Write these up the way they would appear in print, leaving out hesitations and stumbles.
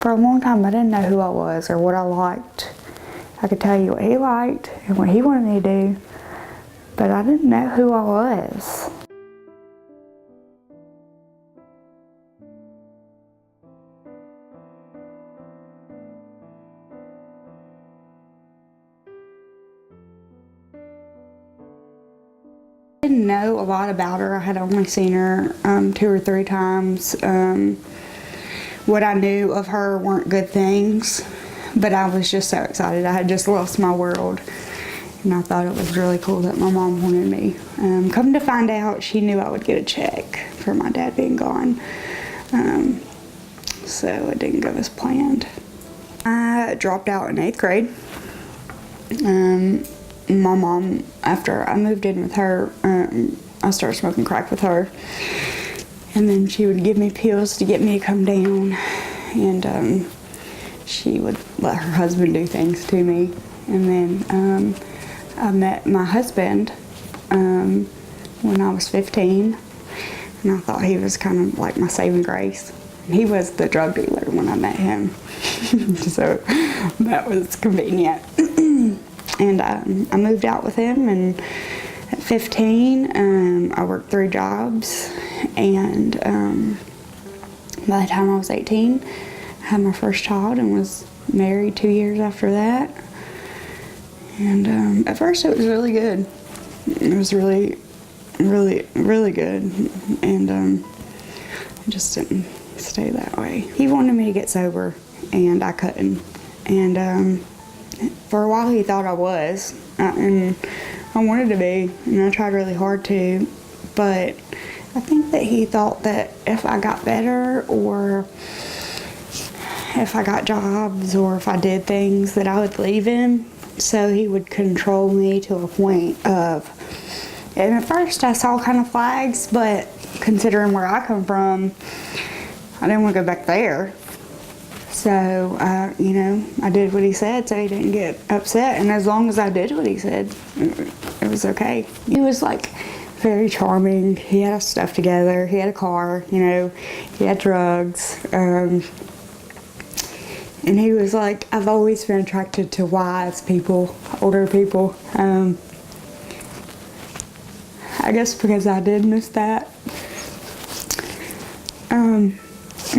For a long time, I didn't know who I was or what I liked. I could tell you what he liked and what he wanted me to do, but I didn't know who I was. I didn't know a lot about her. I had only seen her 2 or 3 times. What I knew of her weren't good things, but I was just so excited. I had just lost my world, and I thought it was really cool that my mom wanted me. Come to find out, she knew I would get a check for my dad being gone, so it didn't go as planned. I dropped out in 8th grade. My mom, after I moved in with her, I started smoking crack with her. And then she would give me pills to get me to come down. And she would let her husband do things to me. And then I met my husband when I was 15. And I thought he was kind of like my saving grace. He was the drug dealer when I met him. So that was convenient. And I moved out with him, and at 15, I worked 3 jobs, and by the time I was 18, I had my first child and was married 2 years after that. And at first it was really good. It was really, really, really good, and it just didn't stay that way. He wanted me to get sober, and I couldn't. And for a while he thought I was, and I wanted to be, and I tried really hard to, but I think that he thought that if I got better, or if I got jobs, or if I did things, that I would leave him, so he would control me to a point of, and at first I saw kind of flags, but considering where I come from, I didn't want to go back there. So, you know, I did what he said so he didn't get upset. And as long as I did what he said, it was okay. He was like very charming. He had his stuff together. He had a car, you know, he had drugs. And he was like, I've always been attracted to wise people, older people. I guess because I did miss that.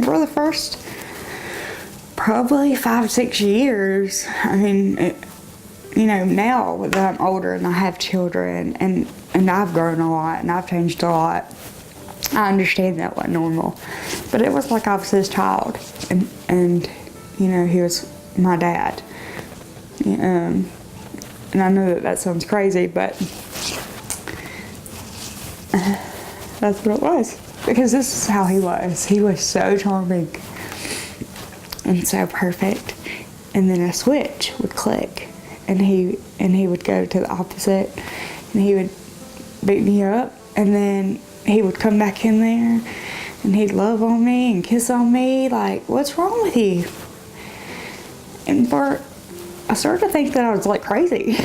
For the first probably 5, 6 years. I mean, you know, now that I'm older and I have children, and I've grown a lot and I've changed a lot, I understand that wasn't normal. But it was like I was his child, and you know, he was my dad. And I know that sounds crazy, but that's what it was. Because this is how he was. He was so charming and so perfect, and then a switch would click, and he would go to the opposite, and he would beat me up, and then he would come back in there, and he'd love on me and kiss on me, like, what's wrong with you? And I started to think that I was like crazy,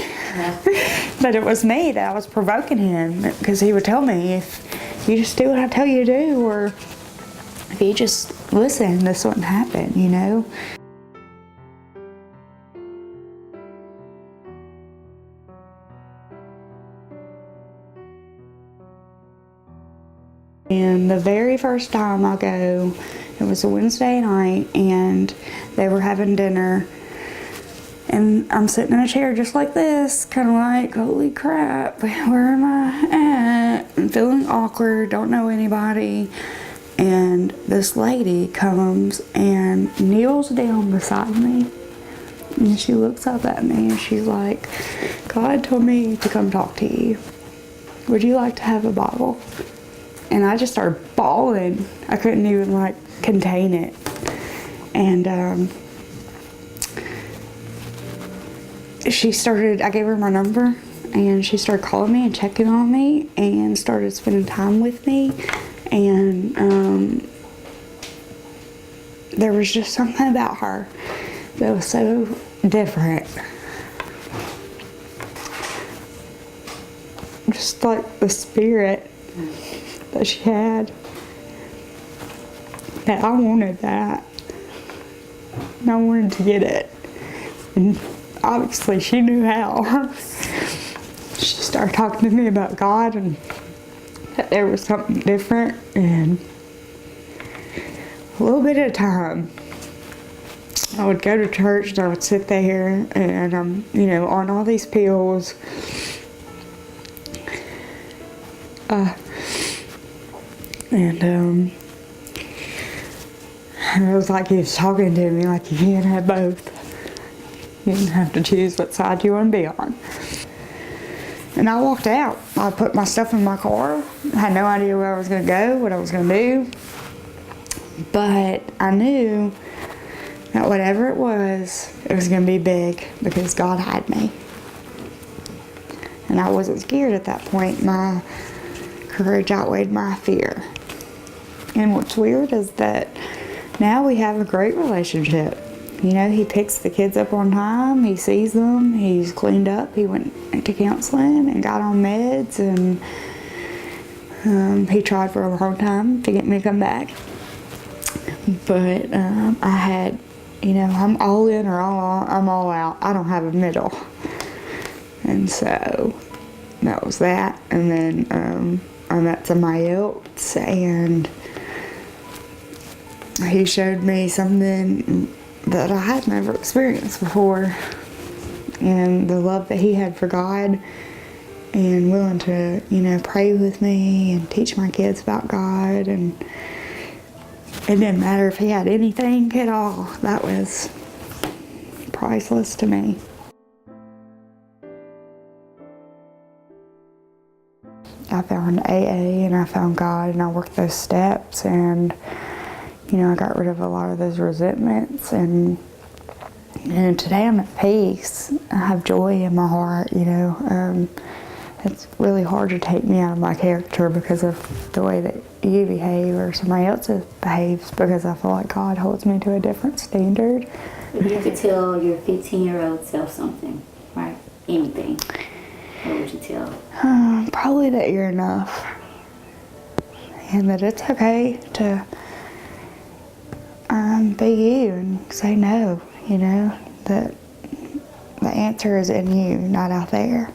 that it was me, that I was provoking him, because he would tell me, if you just do what I tell you to do, or if you just listen, this wouldn't happen, you know? And the very first time I go, it was a Wednesday night, and they were having dinner, and I'm sitting in a chair just like this, kind of like, holy crap, where am I at? I'm feeling awkward, don't know anybody. And this lady comes and kneels down beside me, and she looks up at me and she's like, God told me to come talk to you. Would you like to have a Bible? And I just started bawling. I couldn't even like contain it. And I gave her my number, and she started calling me and checking on me and started spending time with me. And there was just something about her that was so different. Just like the spirit that she had, that I wanted that. and I wanted to get it. And obviously she knew how. She started talking to me about God and that there was something different, and a little bit at a time. I would go to church and I would sit there and I'm, on all these pills. And it was like he was talking to me like you can't have both. You didn't have to choose what side you want to be on. And I walked out. I put my stuff in my car. I had no idea where I was going to go, what I was going to do. But I knew that whatever it was going to be big because God had me. And I wasn't scared at that point. My courage outweighed my fear. And what's weird is that now we have a great relationship. He picks the kids up on time, he sees them, he's cleaned up, he went to counseling and got on meds, and he tried for a long time to get me to come back. But I had, I'm all in or I'm all out. I don't have a middle. And so that was that. And then I met somebody else, and he showed me something that I had never experienced before, and the love that he had for God, and willing to, pray with me and teach my kids about God, and it didn't matter if he had anything at all. That was priceless to me. I found AA and I found God, and I worked those steps, and I got rid of a lot of those resentments, and today I'm at peace. I have joy in my heart. It's really hard to take me out of my character because of the way that you behave or somebody else behaves, because I feel like God holds me to a different standard. If you could tell your 15-year-old self something, right? Anything, what would you tell? Probably that you're enough, and that it's okay to be you and say no. That the answer is in you, not out there.